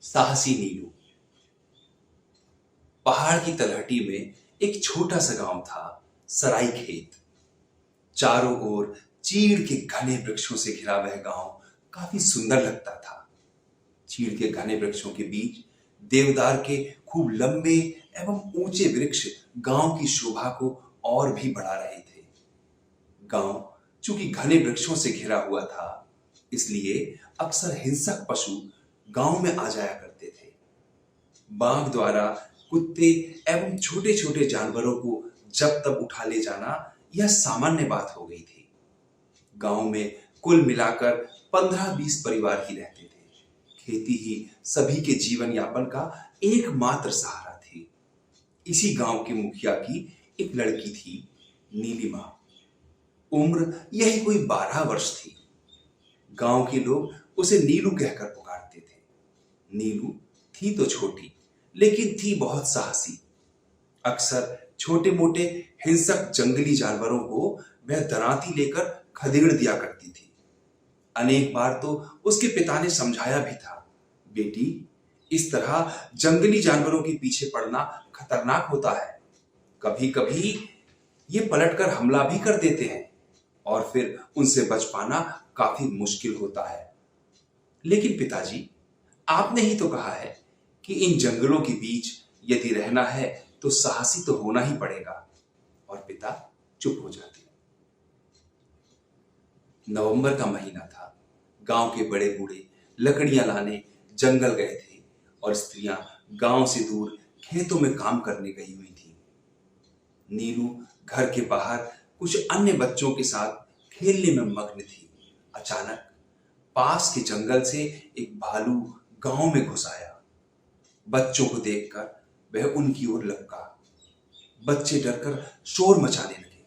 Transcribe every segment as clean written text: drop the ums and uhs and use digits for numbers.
साहसी नीलू। पहाड़ की तलहटी में एक छोटा सा गांव था, सराई खेत। चारों ओर चीड़ के घने वृक्षों से घिरा वह गांव काफी सुंदर लगता था। चीड़ के घने वृक्षों के बीच देवदार के खूब लंबे एवं ऊंचे वृक्ष गांव की शोभा को और भी बढ़ा रहे थे। गांव चूंकि घने वृक्षों से घिरा हुआ था, इसलिए अक्सर हिंसक पशु गांव में आ जाया करते थे। बाघ द्वारा कुत्ते एवं छोटे छोटे जानवरों को जब तब उठा ले जाना यह सामान्य बात हो गई थी। गांव में कुल मिलाकर 15-20 परिवार ही रहते थे। खेती ही सभी के जीवन यापन का एकमात्र सहारा थी। इसी गांव के मुखिया की एक लड़की थी, नीलिमा। उम्र यही कोई 12 वर्ष थी। गांव के लोग उसे नीलू कहकर पुकारते थे। नीलू थी तो छोटी, लेकिन थी बहुत साहसी। अक्सर छोटे मोटे हिंसक जंगली जानवरों को वह दरांती लेकर खदेड़ दिया करती थी। अनेक बार तो उसके पिता ने समझाया भी था, बेटी, इस तरह जंगली जानवरों के पीछे पड़ना खतरनाक होता है। कभी कभी ये पलटकर हमला भी कर देते हैं और फिर उनसे बच पाना काफी मुश्किल होता है। लेकिन पिताजी, आपने ही तो कहा है कि इन जंगलों के बीच यदि रहना है तो साहसी तो होना ही पड़ेगा। और पिता चुप हो जाते। नवंबर का महीना था। गांव के बड़े बूढ़े लकड़ियां लाने जंगल गए थे और स्त्रियां गांव से दूर खेतों में काम करने गई हुई थी। नीलू घर के बाहर कुछ अन्य बच्चों के साथ खेलने में मग्न थी। अचानक पास के जंगल से एक भालू गांव में घुस आया। बच्चों को देखकर वह उनकी ओर लपका। बच्चे डरकर शोर मचाने लगे।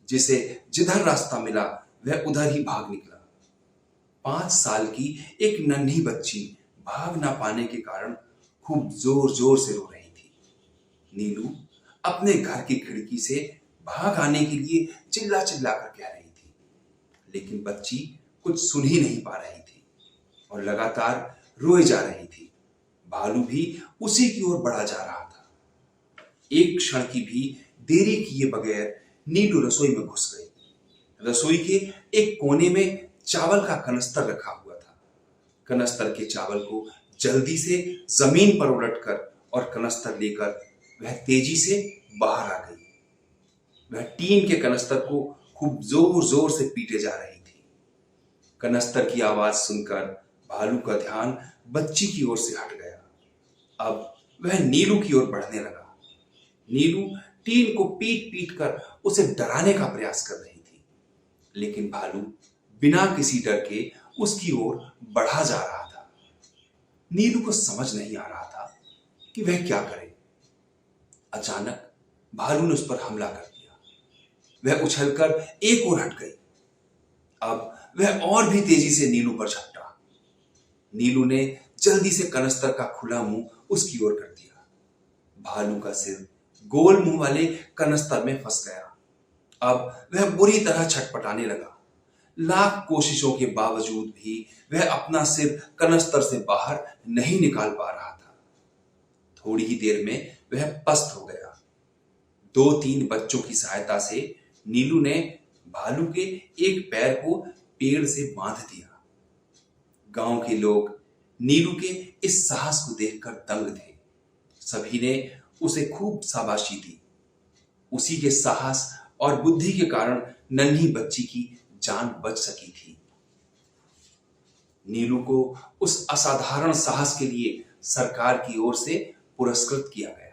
जिसे जिधर रास्ता मिला वह उधर ही भाग निकला। 5 साल की एक नन्ही बच्ची भाग ना पाने के कारण खूब जोर जोर से रो रही थी। नीलू अपने घर की खिड़की से भाग आने के लिए चिल्ला चिल्ला कर कह रही थी, लेकिन बच्ची कुछ सुन ही नहीं पा रही थी और लगातार रोए जा रही थी। भालू भी उसी की ओर बढ़ा जा रहा था। एक क्षण की भी देरी किए बगैर नीलू रसोई में घुस गई। रसोई के एक कोने में चावल का कनस्तर रखा हुआ था। कनस्तर के चावल को जल्दी से जमीन पर उलटकर और कनस्तर लेकर वह तेजी से बाहर आ गई। वह टीन के कनस्तर को खूब जोर जोर से पीटे जा रही थी। कनस्तर की आवाज सुनकर भालू का ध्यान बच्ची की ओर से हट गया। अब वह नीलू की ओर बढ़ने लगा। नीलू टीन को पीट पीट कर उसे डराने का प्रयास कर रही थी, लेकिन भालू बिना किसी डर के उसकी ओर बढ़ा जा रहा था। नीलू को समझ नहीं आ रहा था कि वह क्या करे। अचानक भालू ने उस पर हमला कर दिया। वह उछलकर एक ओर हट गई। अब वह और भी तेजी से नीलू पर झपटा। नीलू ने जल्दी से कनस्तर का खुला मुंह उसकी ओर कर दिया। भालू का सिर गोल मुंह वाले कनस्तर में फंस गया। अब वह बुरी तरह छटपटाने लगा। लाख कोशिशों के बावजूद भी वह अपना सिर कनस्तर से बाहर नहीं निकाल पा रहा था। थोड़ी ही देर में वह पस्त हो गया। 2-3 बच्चों की सहायता से नीलू ने भालू के एक पैर को पेड़ से बांध दिया। गांव के लोग नीलू के इस साहस को देखकर दंग थे। सभी ने उसे खूब शाबाशी दी। उसी के साहस और बुद्धि के कारण नन्ही बच्ची की जान बच सकी थी। नीलू को उस असाधारण साहस के लिए सरकार की ओर से पुरस्कृत किया गया।